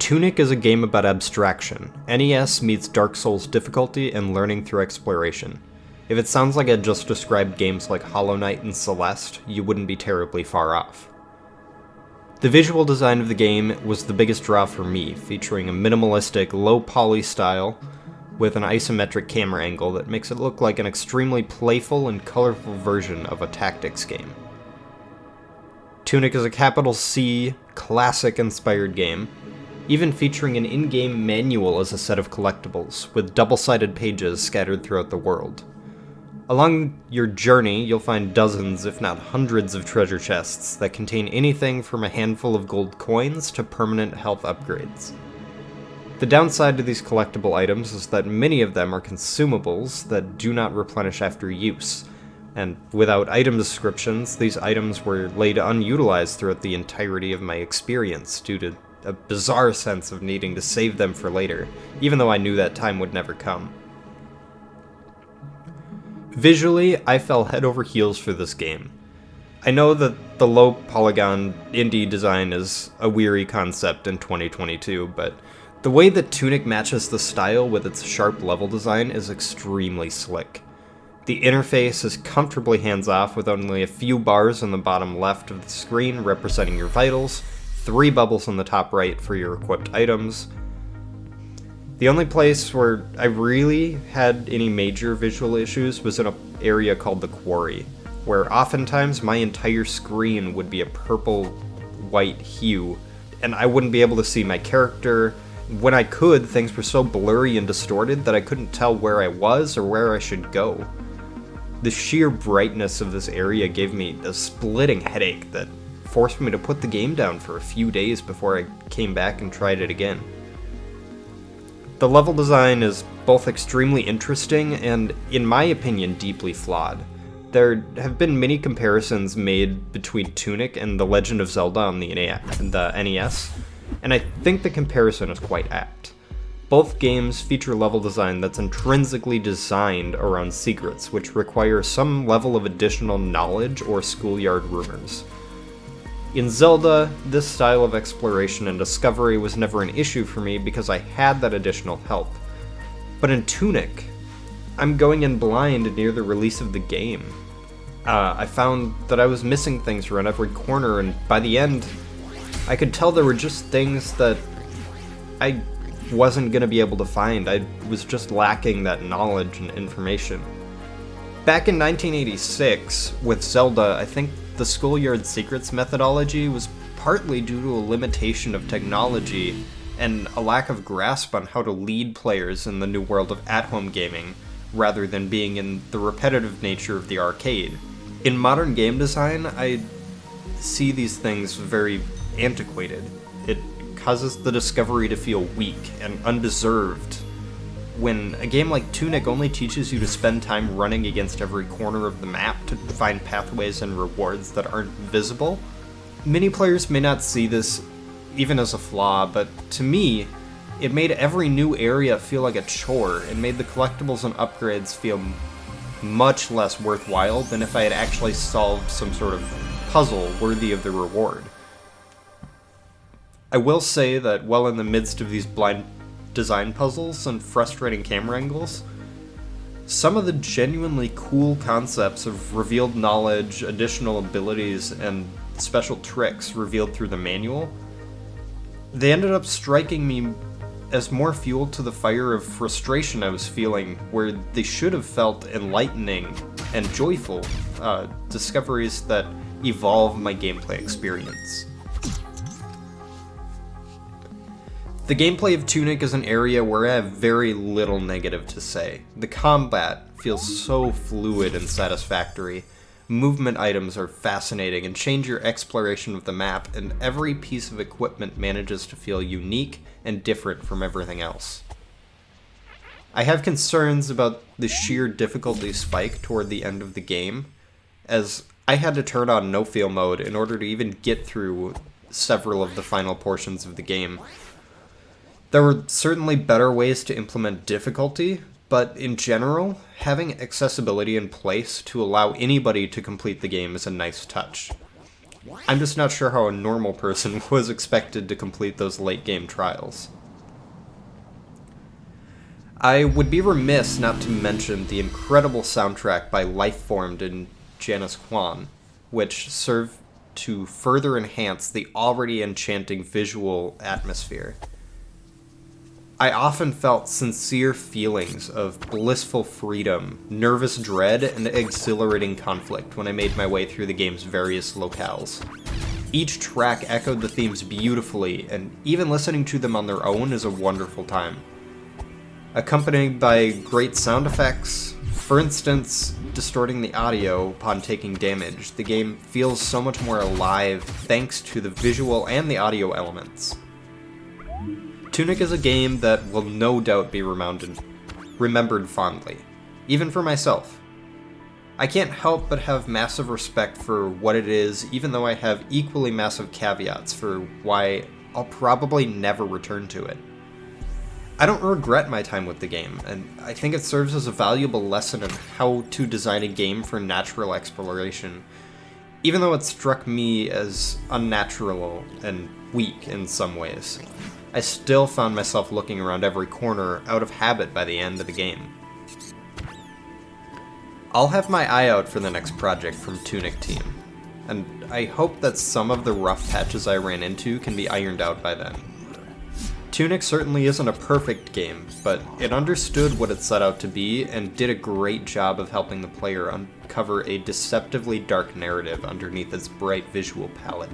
Tunic is a game about abstraction. NES meets Dark Souls difficulty and learning through exploration. If it sounds like I just described games like Hollow Knight and Celeste, you wouldn't be terribly far off. The visual design of the game was the biggest draw for me, featuring a minimalistic, low-poly style with an isometric camera angle that makes it look like an extremely playful and colorful version of a tactics game. Tunic is a capital C, classic-inspired game, even featuring an in-game manual as a set of collectibles, with double-sided pages scattered throughout the world. Along your journey, you'll find dozens, if not hundreds, of treasure chests that contain anything from a handful of gold coins to permanent health upgrades. The downside to these collectible items is that many of them are consumables that do not replenish after use, and without item descriptions, these items were laid unutilized throughout the entirety of my experience due to a bizarre sense of needing to save them for later, even though I knew that time would never come. Visually, I fell head over heels for this game. I know that the low polygon indie design is a weary concept in 2022, but the way that Tunic matches the style with its sharp level design is extremely slick. The interface is comfortably hands-off with only a few bars on the bottom left of the screen representing your vitals, 3 bubbles on the top right for your equipped items. The only place where I really had any major visual issues was in an area called the Quarry, where oftentimes my entire screen would be a purple-white hue, and I wouldn't be able to see my character. When I could, things were so blurry and distorted that I couldn't tell where I was or where I should go. The sheer brightness of this area gave me a splitting headache that forced me to put the game down for a few days before I came back and tried it again. The level design is both extremely interesting and, in my opinion, deeply flawed. There have been many comparisons made between Tunic and The Legend of Zelda on the NES, and I think the comparison is quite apt. Both games feature level design that's intrinsically designed around secrets, which require some level of additional knowledge or schoolyard rumors. In Zelda, this style of exploration and discovery was never an issue for me because I had that additional help. But in Tunic, I'm going in blind near the release of the game. I found that I was missing things around every corner, and by the end, I could tell there were just things that I wasn't going to be able to find. I was just lacking that knowledge and information. Back in 1986, with Zelda, I think the Schoolyard Secrets methodology was partly due to a limitation of technology and a lack of grasp on how to lead players in the new world of at-home gaming, rather than being in the repetitive nature of the arcade. In modern game design, I see these things very antiquated. It causes the discovery to feel weak and undeserved, when a game like Tunic only teaches you to spend time running against every corner of the map to find pathways and rewards that aren't visible. Many players may not see this even as a flaw, but to me, it made every new area feel like a chore and made the collectibles and upgrades feel much less worthwhile than if I had actually solved some sort of puzzle worthy of the reward. I will say that while in the midst of these blind design puzzles and frustrating camera angles, some of the genuinely cool concepts of revealed knowledge, additional abilities, and special tricks revealed through the manual, they ended up striking me as more fuel to the fire of frustration I was feeling, where they should have felt enlightening and joyful discoveries that evolve my gameplay experience. The gameplay of Tunic is an area where I have very little negative to say. The combat feels so fluid and satisfactory. Movement items are fascinating and change your exploration of the map, and every piece of equipment manages to feel unique and different from everything else. I have concerns about the sheer difficulty spike toward the end of the game, as I had to turn on no-fail mode in order to even get through several of the final portions of the game. There were certainly better ways to implement difficulty, but in general, having accessibility in place to allow anybody to complete the game is a nice touch. I'm just not sure how a normal person was expected to complete those late game trials. I would be remiss not to mention the incredible soundtrack by Lifeformed and Janice Kwan, which served to further enhance the already enchanting visual atmosphere. I often felt sincere feelings of blissful freedom, nervous dread, and exhilarating conflict when I made my way through the game's various locales. Each track echoed the themes beautifully, and even listening to them on their own is a wonderful time. Accompanied by great sound effects, for instance, distorting the audio upon taking damage, the game feels so much more alive thanks to the visual and the audio elements. Tunic is a game that will no doubt be remembered fondly, even for myself. I can't help but have massive respect for what it is, even though I have equally massive caveats for why I'll probably never return to it. I don't regret my time with the game, and I think it serves as a valuable lesson in how to design a game for natural exploration, even though it struck me as unnatural and weak in some ways. I still found myself looking around every corner out of habit by the end of the game. I'll have my eye out for the next project from Tunic team, and I hope that some of the rough patches I ran into can be ironed out by then. Tunic certainly isn't a perfect game, but it understood what it set out to be and did a great job of helping the player uncover a deceptively dark narrative underneath its bright visual palette.